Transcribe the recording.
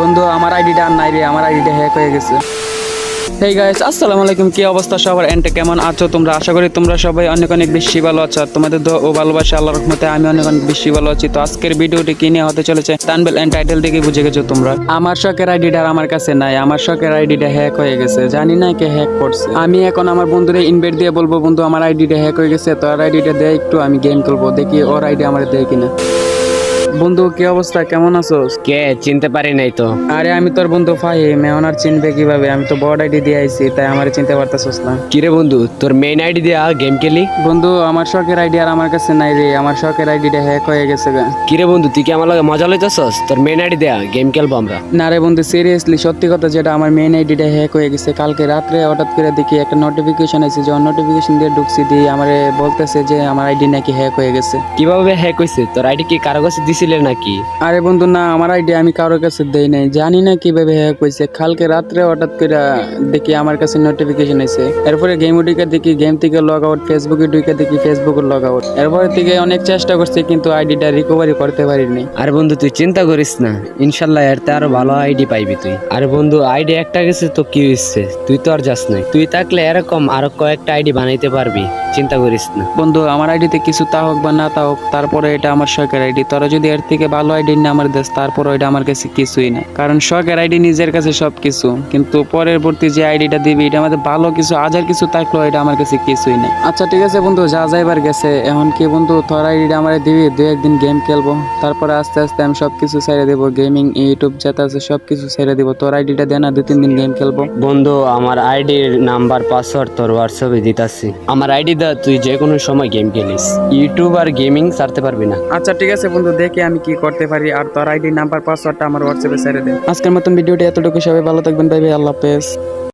বন্ধু আমার আইডিটা আর নাই রে, আমার আইডিটা হ্যাক হয়ে গেছে। হেই গাইস, আসসালামু আলাইকুম। কি অবস্থা সবার? এন্টে কেমন আছো তোমরা? আশা করি তোমরা সবাই অনেক অনেক বেশি ভালো আছো। আর তোমাদের দোয়া ও ভালোবাসা আল্লাহর রহমতে আমি অনেক অনেক বেশি ভালো আছি। তো আজকের ভিডিওটি কি নিয়ে হতে চলেছে থাম্বনেল এন্ড টাইটেল দেখে বুঝে গেছো তোমরা। আমার শখের আইডিটা আমার কাছে নাই, আমার শখের আইডিটা হ্যাক হয়ে গেছে। জানি না কে হ্যাক করছে। আমি এখন আমার বন্ধুরে ইনভাইট দিয়ে বলবো, বন্ধু আমার আইডিটা হ্যাক হয়ে গেছে, তো আর আইডিটা দেয় একটু, আমি গেম খেলবো, দেখি ওর আইডি আমার দেয় কিনা। বন্ধু কি অবস্থা, কেমন আছো? কে চিনতে পারি নাই তো। আরে আমি তোর বন্ধু ফাহিম, এখন আর চিনবে কিভাবে? আমি তো বড় আইডি দিয়ে আইছি, তাই আমার চিনতে পারতেছস না। কিরে বন্ধু, তোর মেইন আইডি দিয়ে গেম খেলি? বন্ধু আমার শখের আইডি আর আমার কাছে নাই রে, আমার শখের আইডিটা হ্যাক হয়ে গেছে গা। কিরে বন্ধু, তুই কি আমার লাগে মজা লইতেছস? তোর মেইন আইডি দেয়া গেম খেলবো আমরা। না রে বন্ধু, সিরিয়াসলি সত্যি কথা যেটা, আমার মেইন আইডিটা হ্যাক হয়ে গেছে। কালকে রাত্রে হঠাৎ করে দেখি একটা নোটিফিকেশন আছে, যে নোটিফিকেশন দিয়ে ঢুকছি, দিয়ে আমারে বলতেছে যে আমার আইডি নাকি হ্যাক হয়ে গেছে। কিভাবে হ্যাক হইছে? তোর আইডি কি কারো কাছে দিছিলে নাকি? আরে বন্ধু না, আমার আইডি আমি কারোর কাছে দেই নাই, জানি না কিভাবে হ্যাক হয়েছে। কালকে রাত্রে হঠাৎ করে দেখি আমার কাছে নোটিফিকেশন আছে। এরপরে গেম ঢুকে দেখি গেম থেকে লগ আউট, ফেসবুকে ঢুকে দেখি ফেসবুকে লগ আউট। এরপরে থেকে অনেক চেষ্টা করছি কিন্তু আইডিটা রিকভারি করতে পারিনি। আরে বন্ধু তুই চিন্তা করিস না, ইনশাল্লাহ এরতে আরো ভালো আইডি পাইবি তুই। আরে বন্ধু আইডি একটা গেছে তো কি হইছে? তুই তো আর যাস নাই, তুই থাকলে এরকম আরো কয়েকটা আইডি বানাইতে পারবি, চিন্তা করিস না। বন্ধু আমার আইডিতে কিছু তা হোক বা না তা হোক, তারপরে এটা আমার শখের আইডি। তোরা যদি এর থেকে ভালো আইডি না আমার দেশ, তারপর এটা আমার কাছে কিছুই না। কারণ শখের আইডি নিজের কাছে সবকিছু, কিন্তু পরবর্তী যে আইডিটা দিবি এটা আমাদের ভালো কিছু হাজার কিছু থাকলেও এটা আমার কাছে কিছুই না। আচ্ছা ঠিক আছে বন্ধু, যা যাইবার গেছে। এখন কি বন্ধু তোর আইডিটা আমার দিবি, দুই একদিন গেম খেলবো, তারপরে আস্তে আস্তে আমি সবকিছু ছেড়ে দেবো। গেমিং ইউটিউব যেটা আছে সবকিছু ছেড়ে দেবো। তোর আইডিটা দে না, 2-3 দিন গেম খেলবো। বন্ধু আমার আইডির নাম্বার পাসওয়ার্ড তোর হোয়াটসঅ্যাপে দিতাছি। আমার আইডি দা, তুই যে কোনো সময় গেম খেলিস, ইউটিউব আর গেমিং ছাড়তে পারবি না। আচ্ছা ঠিক আছে বন্ধু, দেখি আমি কি করতে পারি। আর তোর আইডি নাম্বার পাসওয়ার্ডটা আমার হোয়াটসঅ্যাপে ছেড়ে দে। আজকের মতন ভিডিওটি এতটুকু, সবাই ভালো থাকবেন, বাই বাই, আল্লাহ হাফেজ।